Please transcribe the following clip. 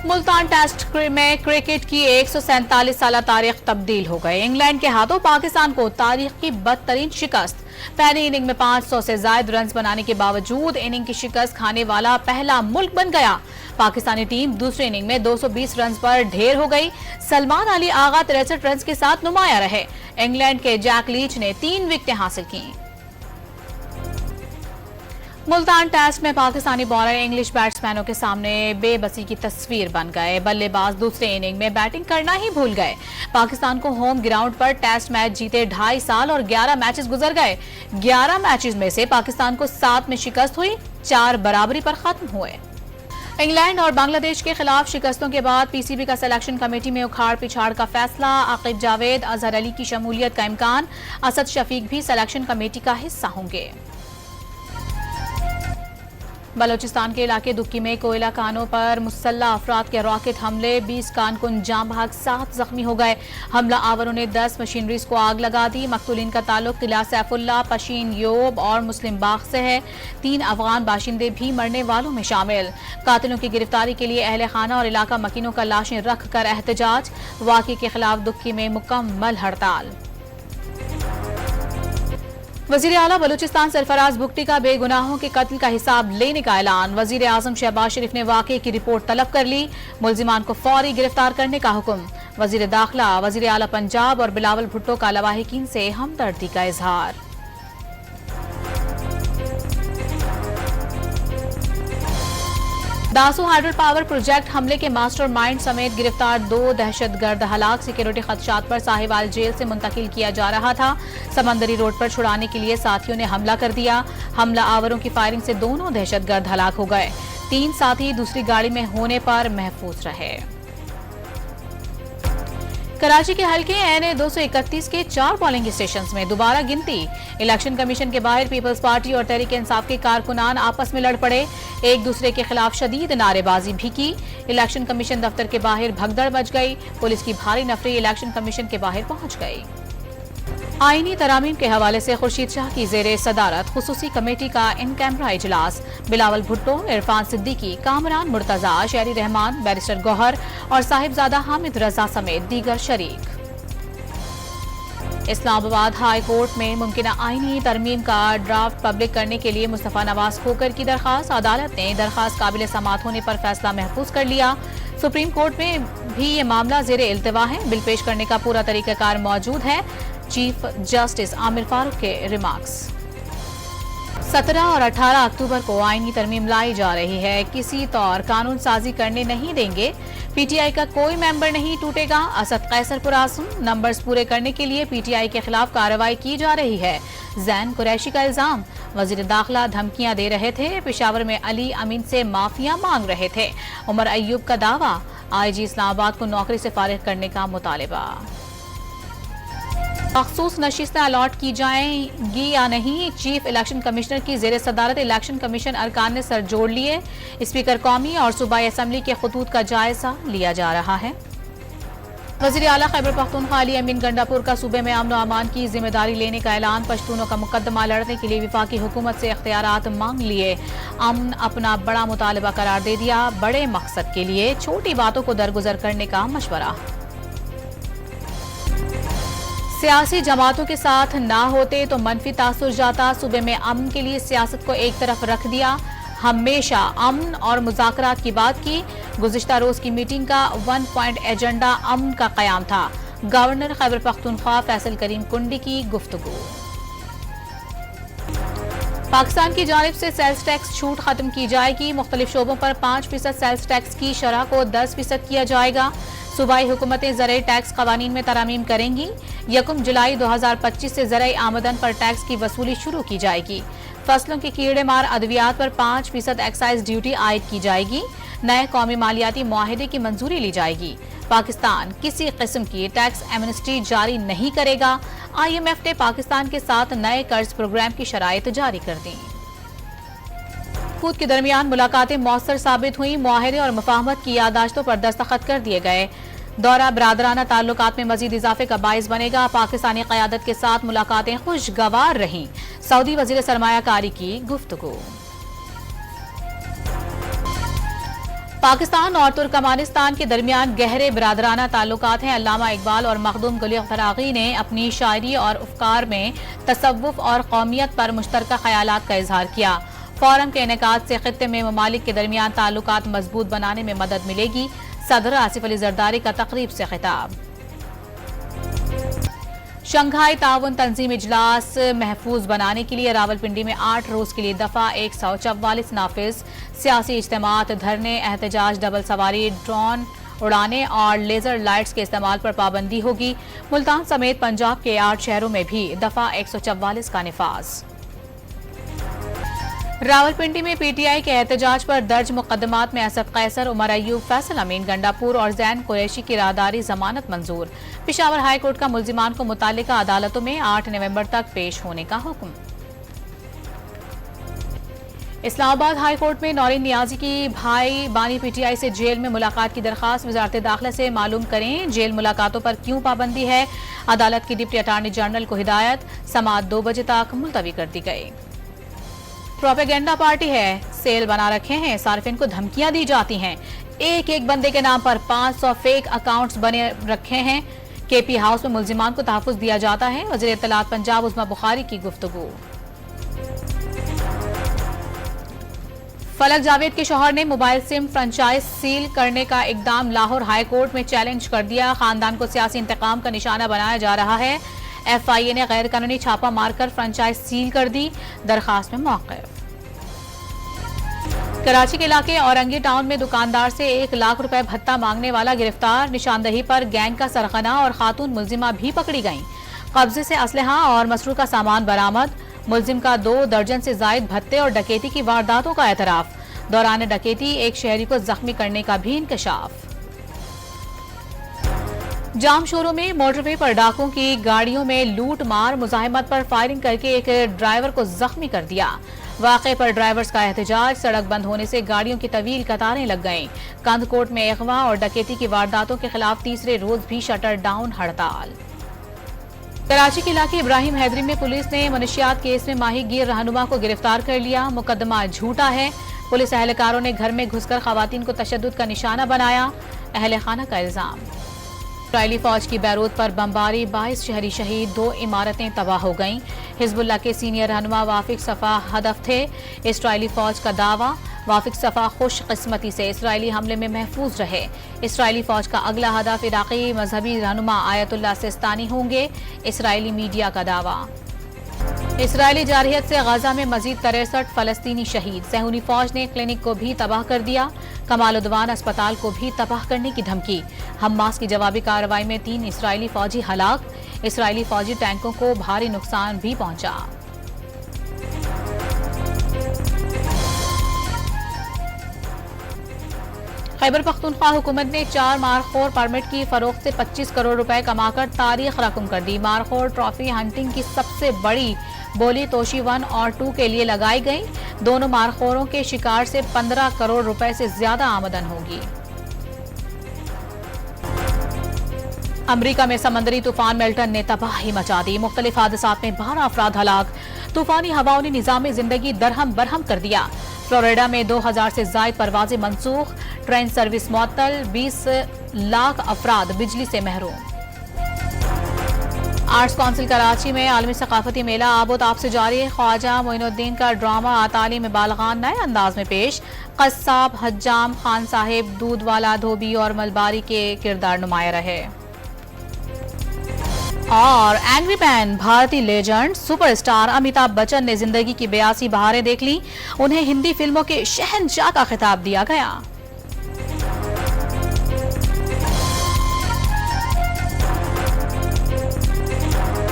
Multan test में cricket की 147 साल तारीख तब्दील हो गई। इंग्लैंड के हाथों पाकिस्तान को तारीख की बदतरीन शिकस्त। पहली इनिंग में 500 से ज्यादा रन बनाने के बावजूद इनिंग की शिकस्त खाने वाला पहला मुल्क बन गया। पाकिस्तानी टीम दूसरी इनिंग में 220 रन पर ढेर हो गई। सलमान अली आगा 63 रन के साथ नुमाया रहे। इंग्लैंड के जैक लीच ने 3 विकेटें हासिल की। मुल्तान टेस्ट में पाकिस्तानी बॉलर इंग्लिश बैट्समैनों के सामने बेबसी की तस्वीर बन गए। बल्लेबाज दूसरे इनिंग में बैटिंग करना ही भूल गए। पाकिस्तान को होम ग्राउंड पर टेस्ट मैच जीते 2.5 साल और 11 मैचेस गुजर गए। 11 मैचेस में से पाकिस्तान को 7 में शिकस्त हुई, 4 बराबरी पर खत्म हुए। इंग्लैंड और बांग्लादेश के खिलाफ शिकस्तों के बाद पीसीबी का सिलेक्शन कमेटी में उखाड़ पिछाड़ का फैसला। आकिब जावेद, अजहर अली की शमूलियत का इम्कान। असद शफीक भी सिलेक्शन कमेटी का हिस्सा होंगे। बलोचिस्तान के इलाके दुक्की में कोयला कानों पर मुसल्लह अफराद के रॉकेट हमले, 20 कारकुन जाम बहक, 7 जख्मी हो गए। हमला आवरों ने 10 मशीनरीज को आग लगा दी। मकतूलिन का ताल्लुक किला सैफुल्ला, पशीन योब और मुस्लिम बाग से है। 3 अफगान बाशिंदे भी मरने वालों में शामिल। कातिलों की गिरफ्तारी के लिए अहले खाना और इलाका मकीनों का लाशें रख कर एहतजाज। वाक़े के खिलाफ दुक्की में मुकम्मल हड़ताल। वजीर आला बलूचिस्तान सरफराज बुगटी का बेगुनाहों के कत्ल का हिसाब लेने का ऐलान। वजीर आजम शहबाज शरीफ ने वाक़े की रिपोर्ट तलब कर ली। मुल्जिमान को फौरी गिरफ्तार करने का हुक्म। वजीर दाखिला, वजीर आला पंजाब और बिलावल भुट्टो का लवाहिकीन से हमदर्दी का इजहार। दासू हाइड्रो पावर प्रोजेक्ट हमले के मास्टरमाइंड समेत गिरफ्तार 2 दहशतगर्द हलाक। सिक्योरिटी खदशात पर साहिवाल जेल से मुंतकिल किया जा रहा था। समंदरी रोड पर छुड़ाने के लिए साथियों ने हमला कर दिया। हमला आवरों की फायरिंग से दोनों दहशतगर्द हलाक हो गए। 3 साथी दूसरी गाड़ी में होने पर महफूज रहे। कराची के हल्के एनए 231 के 4 पोलिंग स्टेशंस में दोबारा गिनती। इलेक्शन कमीशन के बाहर पीपल्स पार्टी और तहरीक इंसाफ के कारकुनान आपस में लड़ पड़े। एक दूसरे के खिलाफ शदीद नारेबाजी भी की। इलेक्शन कमीशन दफ्तर के बाहर भगदड़ मच गई। पुलिस की भारी नफरी इलेक्शन कमीशन के बाहर पहुंच गई। आईनी तरामीम के हवाले से खुर्शीद शाह की ज़ेरे सदारत खुसूसी कमेटी का इन कैमरा इजलास। बिलावल भुट्टो, इरफान सिद्दीकी, कामरान मुर्तजा, शहरी रहमान, बैरिस्टर गौहर और साहिबजादा हामिद रजा समेत दीगर शरीक। इस्लामाबाद हाई कोर्ट में मुमकिन आईनी तरमीम का ड्राफ्ट पब्लिक करने के लिए मुस्तफा नवाज खोकर की दरखास्त। अदालत ने दरखास्त काबिल समात होने पर फैसला महफूज कर लिया। सुप्रीम कोर्ट में भी ये मामला ज़ेरे इल्तिवा है। बिल पेश करने का पूरा तरीकाकार मौजूद है। चीफ जस्टिस आमिर फारूक के रिमार्क्स। 17 और 18 अक्टूबर को आईनी तरमीम लाई जा रही है। किसी तौर कानून साजी करने नहीं देंगे। पीटीआई का कोई मेंबर नहीं टूटेगा। असद कैसर पुरासुम, नंबर्स पूरे करने के लिए पीटीआई के खिलाफ कार्रवाई की जा रही है। जैन कुरैशी का इल्जाम। वजीर दाखिला धमकियां दे रहे थे। पेशावर में अली अमीन से माफिया मांग रहे थे। उमर अय्यूब का दावा। आईजी इस्लामाबाद को नौकरी से फारिग करने का मुतालिबा। मखसूस नशिस्तें अलॉट की जाएंगी या नहीं, चीफ इलेक्शन कमिश्नर की जेर सदारत इलेक्शन कमीशन अरकान ने सर जोड़ लिए। स्पीकर कौमी और सूबाई असम्बली के खतूत का जायजा लिया जा रहा है। वज़ीर आला खैबर पख्तूनख्वा अली अमीन गंडापुर का सूबे में अमन और अमान की जिम्मेदारी लेने का ऐलान। पश्तूनों का मुकदमा लड़ने के लिए विफाकी हुकूमत से इख्तियारात मांग लिए। अमन अपना बड़ा मुतालबा करार दे दिया। बड़े मकसद के लिए छोटी बातों को दरगुजर करने का मशवरा। सियासी जमातों के साथ ना होते तो मनफी तासुर जाता। सूबे में अमन के लिए सियासत को एक तरफ रख दिया। हमेशा अमन और मुज़ाकरात की बात की। गुज़िश्ता रोज की मीटिंग का 1 पॉइंट एजेंडा अमन का क़याम था। गवर्नर खैबर पख्तूनख्वा फैसल करीम कुंडी की गुफ्तगू। पाकिस्तान की जानिब से सेल्स टैक्स छूट खत्म की जाएगी। मुख्तलिफ शोबों पर 5% सेल्स टैक्स की शरह को 10% किया जाएगा। सूबाई हुकूमतें ज़राई टैक्स कवानीन में तरामीम करेंगी। 1 जुलाई 2025 से ज़राई आमदन पर टैक्स की वसूली शुरू की जाएगी। फसलों के कीड़े मार अद्वियात पर 5% एक्साइज ड्यूटी आयद की जाएगी। नए कौमी मालियाती मुआहिदे की मंजूरी ली जाएगी। पाकिस्तान किसी किस्म की टैक्स एमनेस्टी जारी नहीं करेगा। IMF ने पाकिस्तान के साथ नए कर्ज प्रोग्राम की शराइत जारी कर दी। के दरमियान मुलाकातें मौसर साबित हुई। मुआहिदे और मुफाहमत की यादाश्तों पर दस्तखत कर दिए गए। दौरा बरादराना ताल्लुकात में मजीद इजाफे का बाइस बनेगा। पाकिस्तानी क़यादत के साथ मुलाकातें खुशगवार रहीं। सऊदी वज़ीर सरमायाकारी की गुफ्तगू। پاکستان اور ترکمانستان کے درمیان گہرے برادرانہ تعلقات ہیں۔ علامہ اقبال اور مخدوم گل فراغی نے اپنی شاعری اور افکار میں تصوف اور قومیت پر مشترکہ خیالات کا اظہار کیا۔ فورم کے انعقاد سے خطے میں ممالک کے درمیان تعلقات مضبوط بنانے میں مدد ملے گی۔ صدر آصف علی زرداری کا تقریب سے خطاب۔ شنگھائی تعاون تنظیم اجلاس محفوظ بنانے کے لیے راولپنڈی میں 8 روز کے لیے دفعہ 144 نافذ۔ سیاسی اجتماعات، دھرنے، احتجاج، ڈبل سواری، ڈرون اڑانے اور لیزر لائٹس کے استعمال پر پابندی ہوگی۔ ملتان سمیت پنجاب کے 8 شہروں میں بھی دفعہ 144 کا نفاذ۔ راولپنڈی میں پی ٹی آئی کے احتجاج پر درج مقدمات میں اسد قیصر، عمر ایوب، فیصل امین گنڈاپور اور زین قریشی کی راہداری ضمانت منظور۔ پشاور ہائی کورٹ کا ملزمان کو متعلقہ عدالتوں میں 8 نومبر تک پیش ہونے کا حکم۔ اسلام آباد ہائی کورٹ میں نورین نیازی کی بھائی بانی پی ٹی آئی سے جیل میں ملاقات کی درخواست۔ وزارت داخلہ سے معلوم کریں جیل ملاقاتوں پر کیوں پابندی ہے۔ عدالت کی ڈپٹی اٹارنی جنرل کو ہدایت۔ سماعت 2 بجے تک ملتوی کر دی گئی۔ پروپیگنڈا پارٹی ہے، سیل بنا رکھے ہیں، صارفین کو دھمکیاں دی جاتی ہیں، ایک بندے کے نام پر 500 فیک اکاؤنٹس بنے رکھے ہیں۔ کے پی ہاؤس میں ملزمان کو تحفظ دیا جاتا ہے۔ وزیر اطلاعات پنجاب عظمی بخاری کی گفتگو۔ فلک جاوید کے شوہر نے موبائل سم فرنچائز سیل کرنے کا اقدام لاہور ہائی کورٹ میں چیلنج کر دیا۔ خاندان کو سیاسی انتقام کا نشانہ بنایا جا رہا ہے۔ ایف آئی اے نے غیر قانونی چھاپہ مار کر فرنچائز سیل کر دی۔ درخواست میں موقف۔ کراچی کے علاقے اورنگی ٹاؤن میں دکاندار سے 1 لاکھ روپے بھتہ مانگنے والا گرفتار۔ نشاندہی پر گینگ کا سرغنہ اور خاتون ملزمہ بھی پکڑی گئیں۔ قبضے سے اسلحہ اور مسروقہ سامان برآمد۔ ملزم کا 2 درجن سے زائد بھتے اور ڈکیتی کی وارداتوں کا اعتراف۔ دوران ڈکیتی ایک شہری کو زخمی کرنے کا بھی انکشاف۔ جام شوروں میں موٹر وے پر ڈاکوں کی گاڑیوں میں لوٹ مار، مزاحمت پر فائرنگ کر کے ایک ڈرائیور کو زخمی کر دیا۔ واقعے پر ڈرائیورز کا احتجاج، سڑک بند ہونے سے گاڑیوں کی طویل قطاریں لگ گئیں۔ کند کوٹ میں اغوا اور ڈکیتی کی وارداتوں کے خلاف تیسرے روز بھی شٹر ڈاؤن ہڑتال۔ کراچی کے علاقے ابراہیم حیدری میں پولیس نے منشیات کیس میں ماہی گیر رہنما کو گرفتار کر لیا۔ مقدمہ جھوٹا ہے۔ پولیس اہلکاروں نے گھر میں گھس کر خواتین کو تشدد کا نشانہ بنایا، اہل خانہ کا الزام۔ اسرائیلی فوج کی بیروت پر بمباری، 22 شہری شہید، 2 عمارتیں تباہ ہو گئیں۔ حزب اللہ کے سینئر رہنما وافق صفا ہدف تھے، اسرائیلی فوج کا دعویٰ۔ وافق صفا خوش قسمتی سے اسرائیلی حملے میں محفوظ رہے۔ اسرائیلی فوج کا اگلا ہدف عراقی مذہبی رہنما آیت اللہ سستانی ہوں گے، اسرائیلی میڈیا کا دعویٰ۔ اسرائیلی جارحیت سے غزہ میں مزید 63 فلسطینی شہید۔ صہیونی فوج نے کلینک کو بھی تباہ کر دیا۔ کمال عدوان اسپتال کو بھی تباہ کرنے کی دھمکی۔ حماس کی جوابی کارروائی میں 3 اسرائیلی فوجی ہلاک۔ اسرائیلی فوجی ٹینکوں کو بھاری نقصان بھی پہنچا۔ خیبر پختونخوا حکومت نے 4 مارخور پرمٹ کی فروخت سے 25 کروڑ روپے کما کر تاریخ رقم کر دی۔ مارخور ٹرافی ہنٹنگ کی سب سے بڑی بولی توشی 1 اور 2 کے لیے لگائی گئی۔ دونوں مارخوروں کے شکار سے 15 کروڑ روپے سے زیادہ آمدن ہوگی۔ امریکہ میں سمندری طوفان ملٹن نے تباہی مچا دی، مختلف حادثات میں 12 افراد ہلاک۔ طوفانی ہواؤں نے نظام زندگی درہم برہم کر دیا۔ فلوریڈا میں 2000 سے زائد پروازیں منسوخ، ٹرین سروس معطل، 20 لاکھ افراد بجلی سے محروم۔ آرٹس کونسل کراچی میں عالمی ثقافتی میلہ آب و تاب سے جاری ہے۔ خواجہ معین الدین کا ڈرامہ تعلیم بالغان نئے انداز میں پیش۔ قصاب، حجام، خان صاحب، دودھ والا، دھوبی اور ملباری کے کردار نمایاں رہے۔ اور اینگری مین بھارتی legend super star Amitabh Bachchan نے زندگی کی 82 بہاریں دیکھ لی، انہیں ہندی فلموں کے شہنشاہ کا خطاب دیا گیا۔